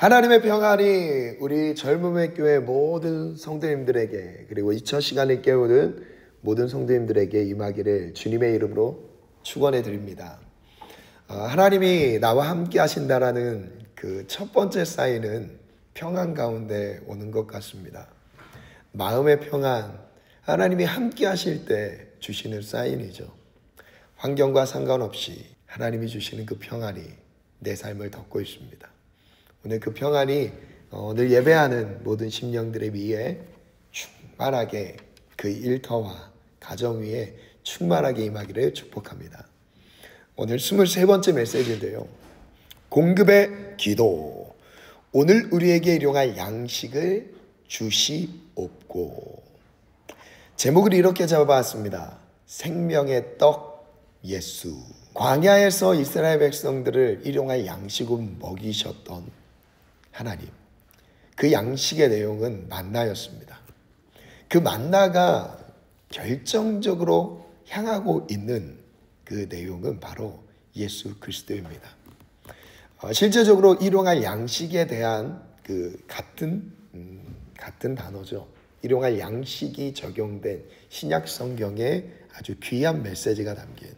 하나님의 평안이 우리 젊음의 교회 모든 성도님들에게, 그리고 이 첫 시간을 깨우는 모든 성도님들에게 임하기를 주님의 이름으로 축원해 드립니다. 하나님이 나와 함께 하신다라는 그 첫 번째 사인은 평안 가운데 오는 것 같습니다. 마음의 평안, 하나님이 함께 하실 때 주시는 사인이죠. 환경과 상관없이 하나님이 주시는 그 평안이 내 삶을 덮고 있습니다. 오늘 그 평안이 오늘 예배하는 모든 심령들의 위에 충만하게, 그 일터와 가정 위에 충만하게 임하기를 축복합니다. 오늘 23번째 메시지인데요. 공급의 기도. 오늘 우리에게 일용할 양식을 주시옵고. 제목을 이렇게 잡아봤습니다. 생명의 떡 예수. 광야에서 이스라엘 백성들을 일용할 양식으로 먹이셨던 하나님, 그 양식의 내용은 만나였습니다. 그 만나가 결정적으로 향하고 있는 그 내용은 바로 예수 그리스도입니다. 실제적으로 일용할 양식에 대한 그 같은 단어죠. 일용할 양식이 적용된 신약 성경에 아주 귀한 메시지가 담긴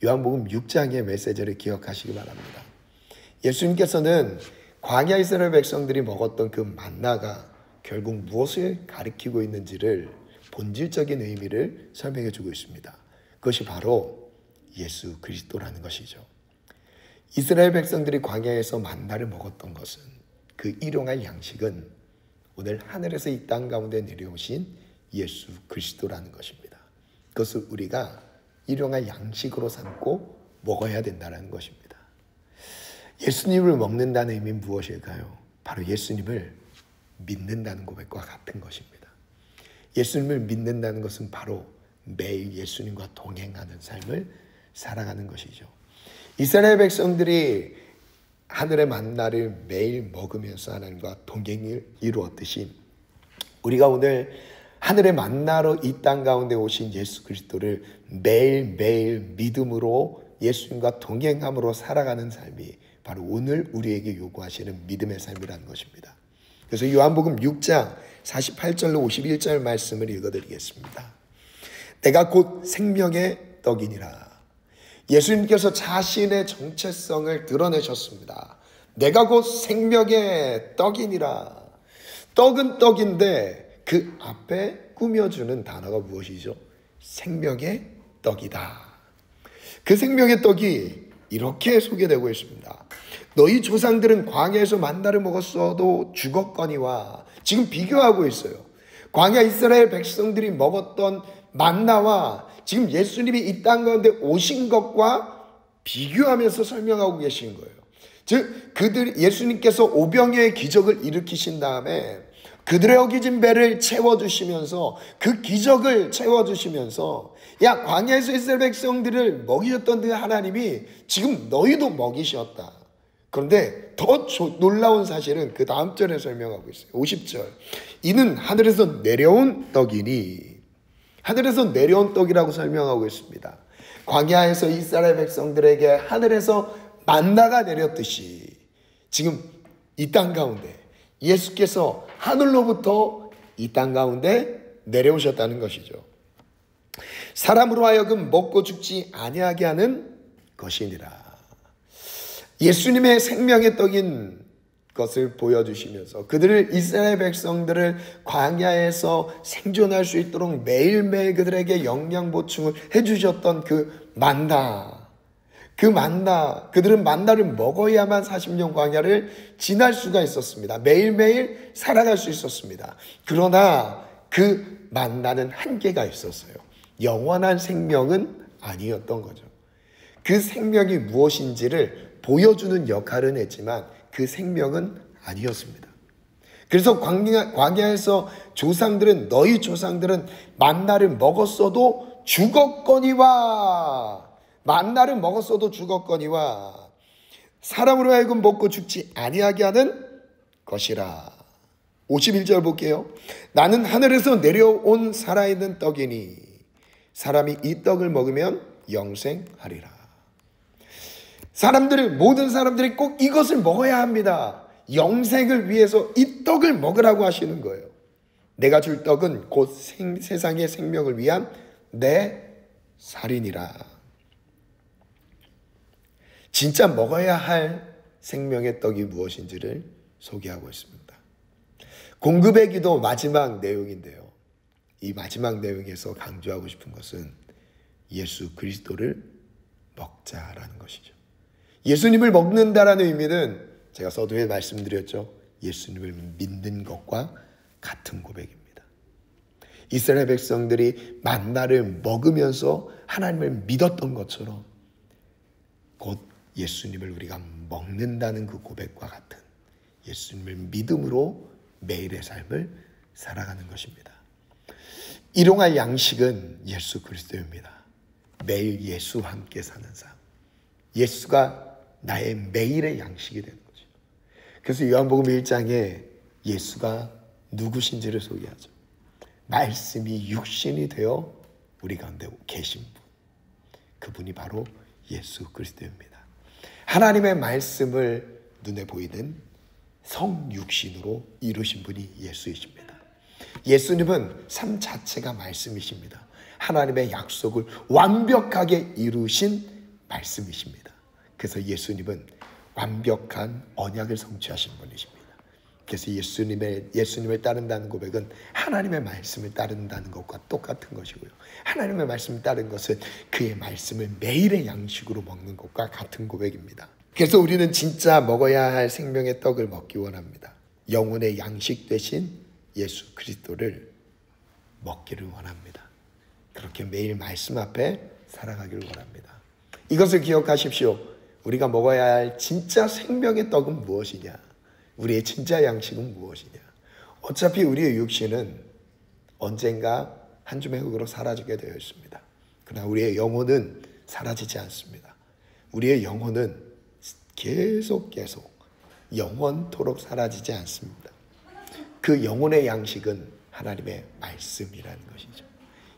요한복음 6장의 메시지를 기억하시기 바랍니다. 예수님께서는 광야 이스라엘 백성들이 먹었던 그 만나가 결국 무엇을 가리키고 있는지를 본질적인 의미를 설명해 주고 있습니다. 그것이 바로 예수 그리스도라는 것이죠. 이스라엘 백성들이 광야에서 만나를 먹었던 것은, 그 일용할 양식은 오늘 하늘에서 이 땅 가운데 내려오신 예수 그리스도라는 것입니다. 그것을 우리가 일용할 양식으로 삼고 먹어야 된다는 것입니다. 예수님을 먹는다는 의미는 무엇일까요? 바로 예수님을 믿는다는 고백과 같은 것입니다. 예수님을 믿는다는 것은 바로 매일 예수님과 동행하는 삶을 살아가는 것이죠. 이스라엘 백성들이 하늘의 만나를 매일 먹으면서 하나님과 동행을 이루었듯이, 우리가 오늘 하늘의 만나로 이 땅 가운데 오신 예수 그리스도를 매일매일 믿음으로 예수님과 동행함으로 살아가는 삶이 바로 오늘 우리에게 요구하시는 믿음의 삶이라는 것입니다. 그래서 요한복음 6장 48절로 51절 말씀을 읽어드리겠습니다. 내가 곧 생명의 떡이니라. 예수님께서 자신의 정체성을 드러내셨습니다. 내가 곧 생명의 떡이니라. 떡은 떡인데 그 앞에 꾸며주는 단어가 무엇이죠? 생명의 떡이다. 그 생명의 떡이 이렇게 소개되고 있습니다. 너희 조상들은 광야에서 만나를 먹었어도 죽었거니와. 지금 비교하고 있어요. 광야 이스라엘 백성들이 먹었던 만나와 지금 예수님이 이 땅 가운데 오신 것과 비교하면서 설명하고 계신 거예요. 즉 예수님께서 오병이어의 기적을 일으키신 다음에 그들의 어기진 배를 채워주시면서, 그 기적을 채워주시면서, 야, 광야에서 이스라엘 백성들을 먹이셨던 그 하나님이 지금 너희도 먹이셨다. 그런데 더 놀라운 사실은 그 다음 절에 설명하고 있어요. 50절. 이는 하늘에서 내려온 떡이니. 하늘에서 내려온 떡이라고 설명하고 있습니다. 광야에서 이스라엘 백성들에게 하늘에서 만나가 내렸듯이 지금 이 땅 가운데 예수께서 하늘로부터 이 땅 가운데 내려오셨다는 것이죠. 사람으로 하여금 먹고 죽지 아니하게 하는 것이니라. 예수님의 생명의 떡인 것을 보여주시면서 그들을, 이스라엘 백성들을 광야에서 생존할 수 있도록 매일매일 그들에게 영양 보충을 해주셨던 그 만나, 그들은 만나를 먹어야만 40년 광야를 지날 수가 있었습니다. 매일매일 살아갈 수 있었습니다. 그러나 그 만나는 한계가 있었어요. 영원한 생명은 아니었던 거죠. 그 생명이 무엇인지를 보여주는 역할은 했지만 그 생명은 아니었습니다. 그래서 광야에서 너희 조상들은 만나를 먹었어도 죽었거니와. 만나를 먹었어도 죽었거니와 사람으로 하여금 먹고 죽지 아니하게 하는 것이라. 51절 볼게요. 나는 하늘에서 내려온 살아있는 떡이니 사람이 이 떡을 먹으면 영생하리라. 모든 사람들이 꼭 이것을 먹어야 합니다. 영생을 위해서 이 떡을 먹으라고 하시는 거예요. 내가 줄 떡은 곧 세상의 생명을 위한 내 살이니라. 진짜 먹어야 할 생명의 떡이 무엇인지를 소개하고 있습니다. 공급의 기도 마지막 내용인데요. 이 마지막 내용에서 강조하고 싶은 것은 예수 그리스도를 먹자라는 것이죠. 예수님을 먹는다라는 의미는 제가 서두에 말씀드렸죠. 예수님을 믿는 것과 같은 고백입니다. 이스라엘 백성들이 만나를 먹으면서 하나님을 믿었던 것처럼 곧 예수님을 우리가 먹는다는 그 고백과 같은 예수님을 믿음으로 매일의 삶을 살아가는 것입니다. 일용할 양식은 예수 그리스도입니다. 매일 예수와 함께 사는 삶. 예수가 나의 매일의 양식이 되는 거죠. 그래서 요한복음 1장에 예수가 누구신지를 소개하죠. 말씀이 육신이 되어 우리 가운데 계신 분. 그분이 바로 예수 그리스도입니다. 하나님의 말씀을 눈에 보이는 성육신으로 이루신 분이 예수이십니다. 예수님은 삶 자체가 말씀이십니다. 하나님의 약속을 완벽하게 이루신 말씀이십니다. 그래서 예수님은 완벽한 언약을 성취하신 분이십니다. 그래서 예수님을 따른다는 고백은 하나님의 말씀을 따른다는 것과 똑같은 것이고요. 하나님의 말씀을 따르는 것은 그의 말씀을 매일의 양식으로 먹는 것과 같은 고백입니다. 그래서 우리는 진짜 먹어야 할 생명의 떡을 먹기 원합니다. 영혼의 양식 되신 예수 그리스도를 먹기를 원합니다. 그렇게 매일 말씀 앞에 살아가기를 원합니다. 이것을 기억하십시오. 우리가 먹어야 할 진짜 생명의 떡은 무엇이냐? 우리의 진짜 양식은 무엇이냐? 어차피 우리의 육신은 언젠가 한 줌의 흙으로 사라지게 되어 있습니다. 그러나 우리의 영혼은 사라지지 않습니다. 우리의 영혼은 계속 영원토록 사라지지 않습니다. 그 영혼의 양식은 하나님의 말씀이라는 것이죠.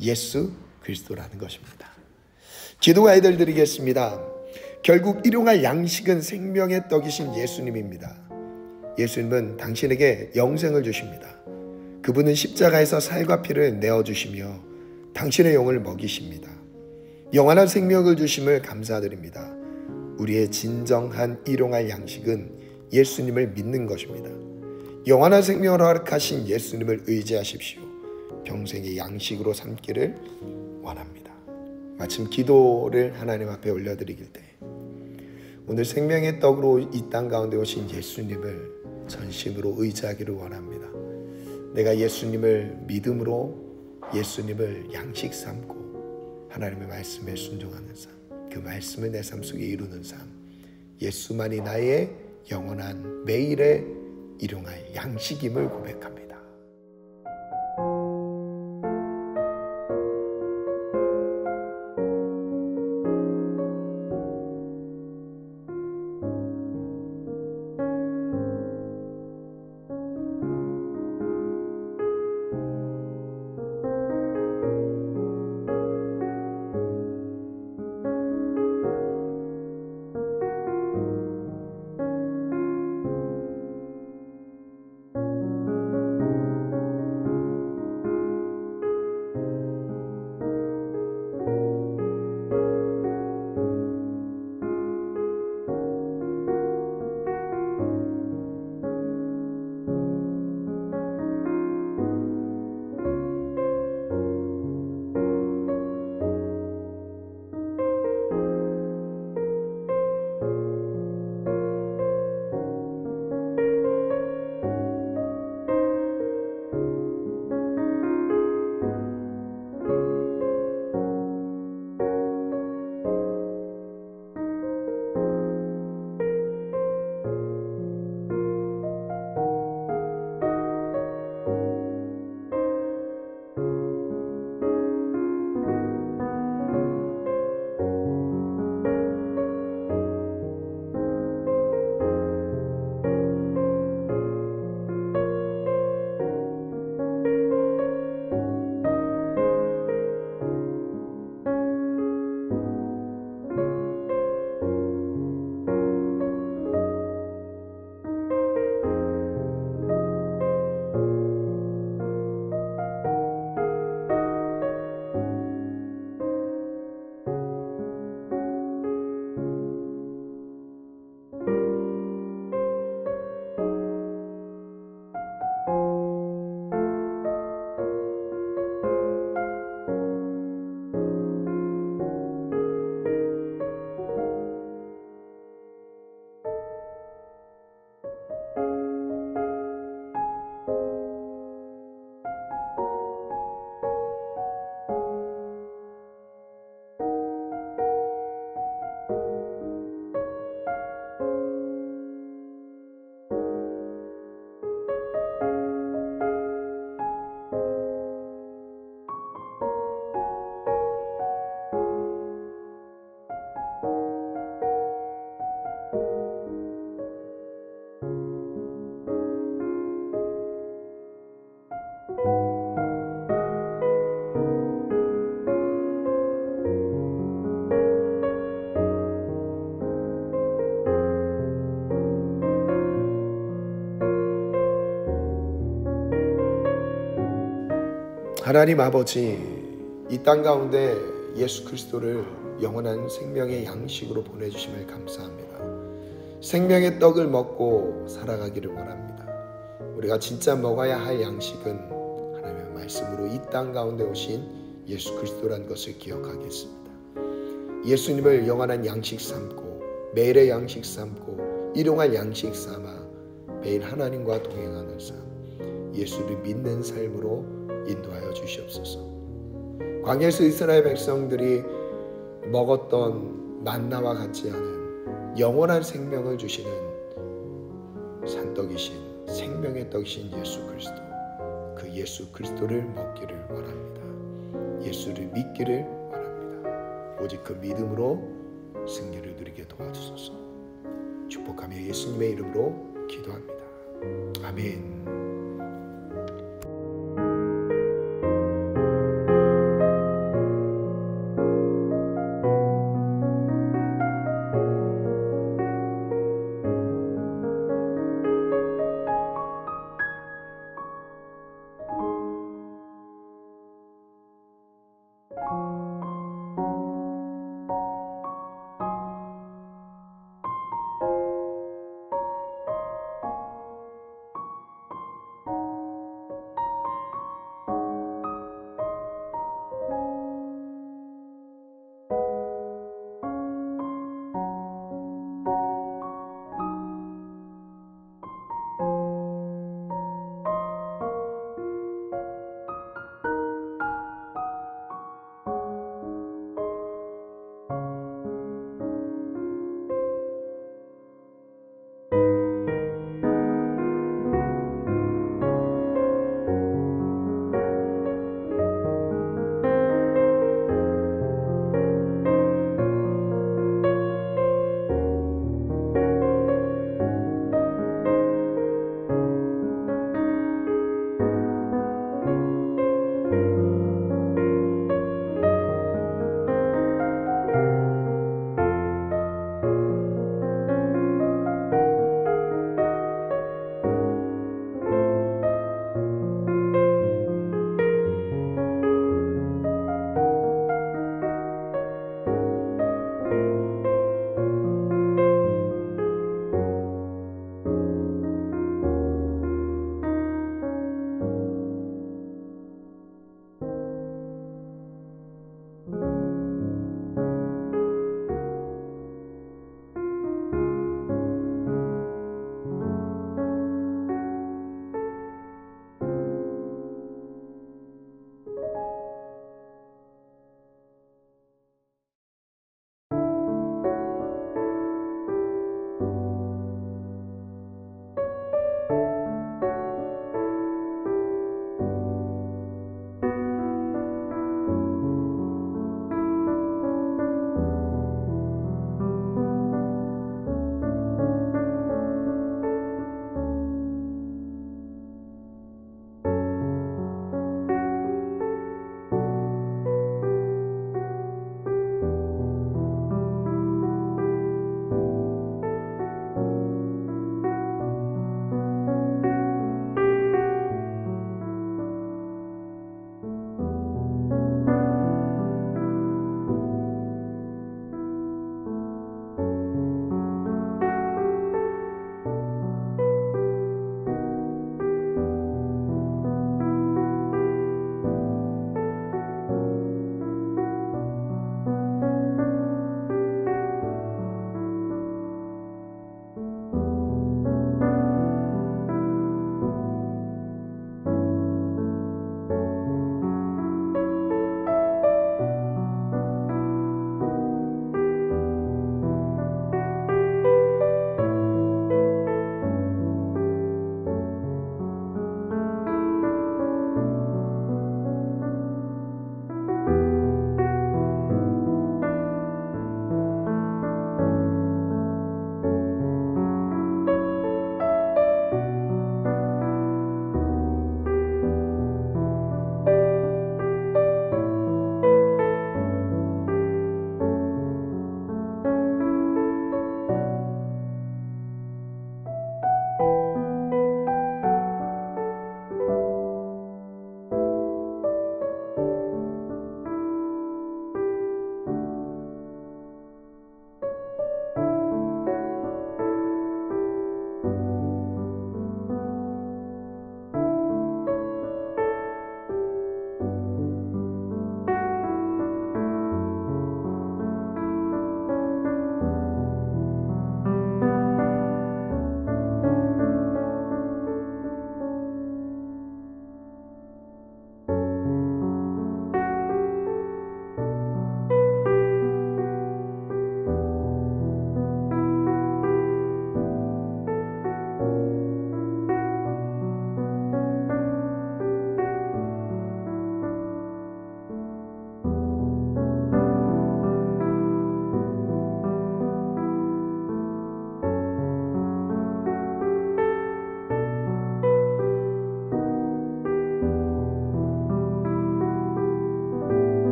예수 그리스도라는 것입니다. 기도가 해결 드리겠습니다. 결국 일용할 양식은 생명의 떡이신 예수님입니다. 예수님은 당신에게 영생을 주십니다. 그분은 십자가에서 살과 피를 내어주시며 당신의 영을 먹이십니다. 영원한 생명을 주심을 감사드립니다. 우리의 진정한 일용할 양식은 예수님을 믿는 것입니다. 영원한 생명을 허락하신 예수님을 의지하십시오. 평생의 양식으로 삼기를 원합니다. 마침 기도를 하나님 앞에 올려드리길 때 오늘 생명의 떡으로 이 땅 가운데 오신 예수님을 전심으로 의지하기를 원합니다. 내가 예수님을 믿음으로 예수님을 양식 삼고 하나님의 말씀에 순종하는 삶, 그 말씀을 내 삶 속에 이루는 삶, 예수만이 나의 영원한 매일의 일용할 양식임을 고백합니다. 하나님 아버지, 이 땅 가운데 예수 그리스도를 영원한 생명의 양식으로 보내주심을 감사합니다. 생명의 떡을 먹고 살아가기를 원합니다. 우리가 진짜 먹어야 할 양식은 하나님의 말씀으로 이 땅 가운데 오신 예수 그리스도란 것을 기억하겠습니다. 예수님을 영원한 양식 삼고 매일의 양식 삼고 일용할 양식 삼아 매일 하나님과 동행하는 삶, 예수를 믿는 삶으로 인도하여 주시옵소서. 광야에서 이스라엘 백성들이 먹었던 만나와 같지 않은 영원한 생명을 주시는 산떡이신 생명의 떡이신 예수 그리스도, 그 예수 그리스도를 먹기를 원합니다. 예수를 믿기를 원합니다. 오직 그 믿음으로 승리를 누리게 도와주소서. 축복하며 예수님의 이름으로 기도합니다. 아멘.